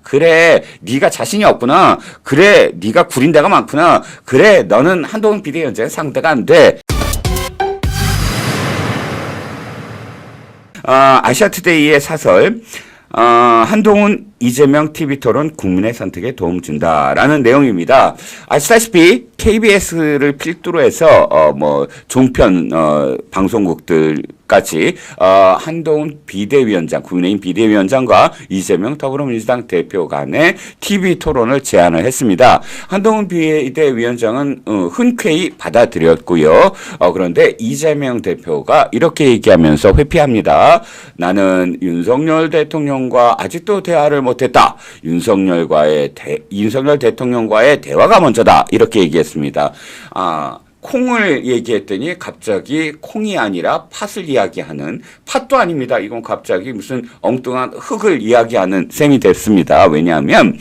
그래, 네가 자신이 없구나. 그래, 네가 구린 데가 많구나. 그래, 너는 한동훈 비대위원장의 상대가 안 돼. 아시아투데이의 사설, 한동훈 이재명 TV토론 국민의 선택에 도움 준다라는 내용입니다. 아시다시피 KBS를 필두로 해서 종편 방송국들까지 한동훈 비대위원장, 국민의힘 비대위원장과 이재명 더불어민주당 대표 간의 TV 토론을 제안을 했습니다. 한동훈 비대위원장은 흔쾌히 받아들였고요. 그런데 이재명 대표가 이렇게 얘기하면서 회피합니다. 나는 윤석열 대통령과 아직도 대화를 못했다. 윤석열 대통령과의 대화가 먼저다. 이렇게 얘기했습니다. 콩을 얘기했더니 갑자기 콩이 아니라 팥을 이야기하는, 팥도 아닙니다. 이건 갑자기 무슨 엉뚱한 흙을 이야기하는 셈이 됐습니다. 왜냐하면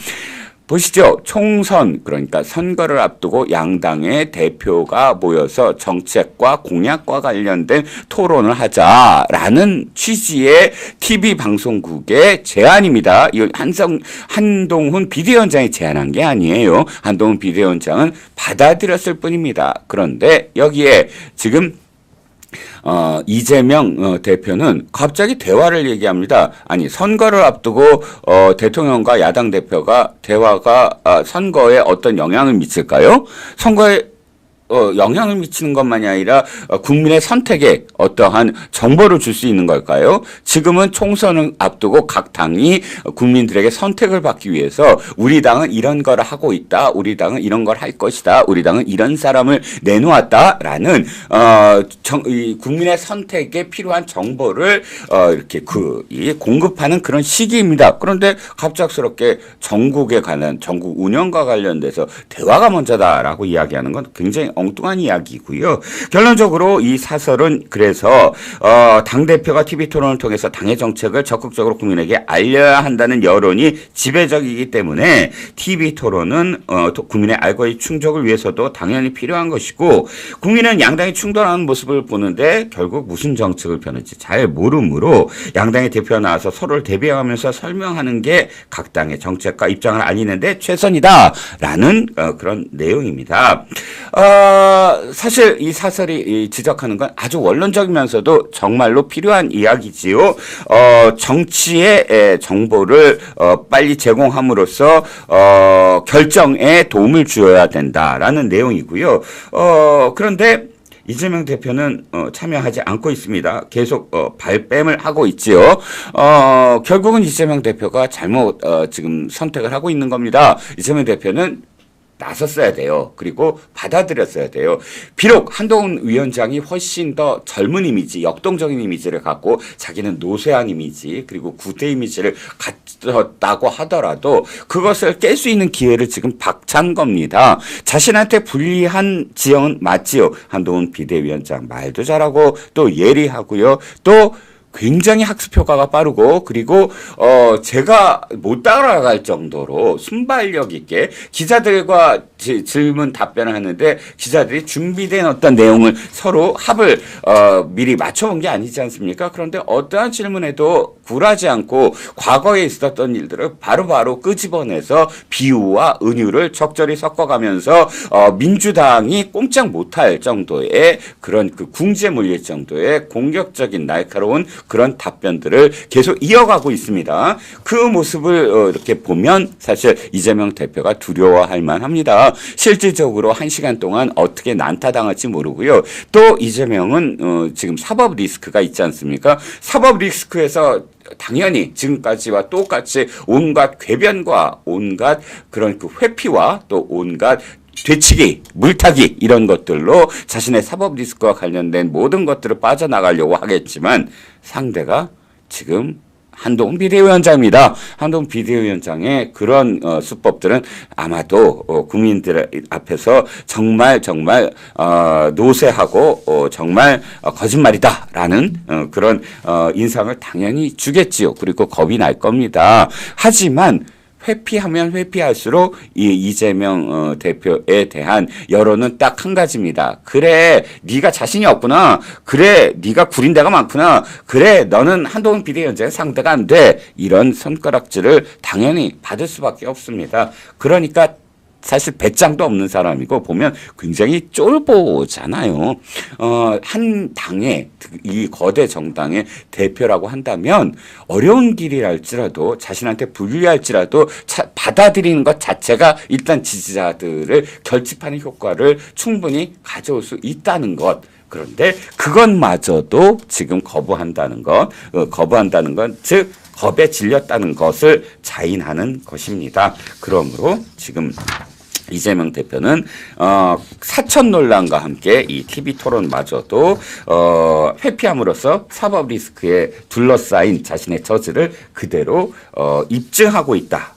보시죠. 총선, 그러니까 선거를 앞두고 양당의 대표가 모여서 정책과 공약과 관련된 토론을 하자라는 취지의 TV 방송국의 제안입니다. 이건 한동훈 비대위원장이 제안한 게 아니에요. 한동훈 비대위원장은 받아들였을 뿐입니다. 그런데 여기에 지금 이재명 대표는 갑자기 대화를 얘기합니다. 아니, 선거를 앞두고 대통령과 야당 대표가 대화가 선거에 어떤 영향을 미칠까요? 선거에 영향을 미치는 것만이 아니라 국민의 선택에 어떠한 정보를 줄 수 있는 걸까요? 지금은 총선을 앞두고 각 당이 국민들에게 선택을 받기 위해서 우리 당은 이런 걸 하고 있다. 우리 당은 이런 걸 할 것이다. 우리 당은 이런 사람을 내놓았다라는 국민의 선택에 필요한 정보를 이렇게 공급하는 그런 시기입니다. 그런데 갑작스럽게 전국에 관한 전국 운영과 관련돼서 대화가 먼저다라고 이야기하는 건 굉장히 엉뚱한 이야기고요. 결론적으로 이 사설은 그래서 당대표가 TV토론을 통해서 당의 정책을 적극적으로 국민에게 알려야 한다는 여론이 지배적이기 때문에 TV토론은 국민의 알고의 충족을 위해서도 당연히 필요한 것이고, 국민은 양당이 충돌하는 모습을 보는데 결국 무슨 정책을 펴는지 잘 모르므로 양당의 대표가 나와서 서로를 대비하면서 설명하는 게 각 당의 정책과 입장을 알리는데 최선이다라는 그런 내용입니다. 사실 이 사설이 지적하는 건 아주 원론적이면서도 정말로 필요한 이야기지요. 정치의 정보를 빨리 제공함으로써 결정에 도움을 주어야 된다라는 내용이고요. 그런데 이재명 대표는 참여하지 않고 있습니다. 계속 발뺌을 하고 있지요. 결국은 이재명 대표가 잘못 지금 선택을 하고 있는 겁니다. 이재명 대표는 나섰어야 돼요. 그리고 받아들였어야 돼요. 비록 한동훈 위원장이 훨씬 더 젊은 이미지, 역동적인 이미지를 갖고 자기는 노쇠한 이미지, 그리고 구태 이미지를 갖췄다고 하더라도 그것을 깰 수 있는 기회를 지금 박찬 겁니다. 자신한테 불리한 지형은 맞지요. 한동훈 비대위원장 말도 잘하고 또 예리하고요. 또 굉장히 학습 효과가 빠르고, 그리고 제가 못 따라갈 정도로 순발력 있게 기자들과 질문 답변을 하는데 기자들이 준비된 어떤 내용을 서로 합을 미리 맞춰본 게 아니지 않습니까? 그런데 어떠한 질문에도 굴하지 않고 과거에 있었던 일들을 바로바로 끄집어내서 비유와 은유를 적절히 섞어가면서 민주당이 꼼짝 못할 정도의 그런 궁지에 몰릴 정도의 공격적인 날카로운 그런 답변들을 계속 이어가고 있습니다. 그 모습을 이렇게 보면 사실 이재명 대표가 두려워할 만합니다. 실질적으로 1시간 동안 어떻게 난타당할지 모르고요. 또 이재명은 지금 사법 리스크가 있지 않습니까? 사법 리스크에서 당연히 지금까지와 똑같이 온갖 궤변과 온갖 그런 그 회피와 또 온갖 되치기, 물타기 이런 것들로 자신의 사법 리스크와 관련된 모든 것들을 빠져나가려고 하겠지만 상대가 지금 한동훈 비대위원장입니다. 한동훈 비대위원장의 그런 수법들은 아마도 국민들 앞에서 정말 노쇠하고 정말 거짓말이다라는 그런 인상을 당연히 주겠지요. 그리고 겁이 날 겁니다. 하지만 회피하면 회피할수록 이 이재명 대표에 대한 여론은 딱 한 가지입니다. 그래, 네가 자신이 없구나. 그래, 네가 구린 데가 많구나. 그래, 너는 한동훈 비대위원장의 상대가 안 돼. 이런 손가락질을 당연히 받을 수밖에 없습니다. 그러니까 사실 배짱도 없는 사람이고 보면 굉장히 쫄보잖아요. 한 당의 이 거대 정당의 대표라고 한다면 어려운 길이랄지라도 자신한테 불리할지라도 받아들이는 것 자체가 일단 지지자들을 결집하는 효과를 충분히 가져올 수 있다는 것. 그런데 그것마저도 지금 거부한다는 것, 즉 겁에 질렸다는 것을 자인하는 것입니다. 그러므로 지금 이재명 대표는 사천 논란과 함께 이 TV 토론마저도 회피함으로써 사법 리스크에 둘러싸인 자신의 처지를 그대로 입증하고 있다.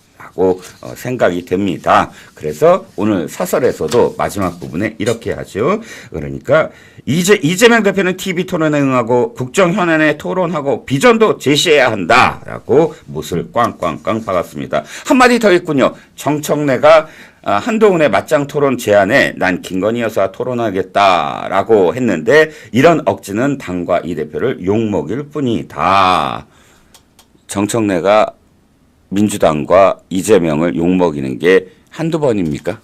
생각이 됩니다. 그래서 오늘 사설에서도 마지막 부분에 이렇게 하죠. 그러니까 이재명 대표는 TV 토론에 응하고 국정 현안에 토론하고 비전도 제시해야 한다라고 못을 꽝꽝꽝 박았습니다. 한마디 더 있군요. 정청래가 한동훈의 맞짱 토론 제안에 난 김건희 여사와 토론하겠다라고 했는데 이런 억지는 당과 이 대표를 욕먹일 뿐이다. 정청래가 민주당과 이재명을 욕먹이는 게 한두 번입니까?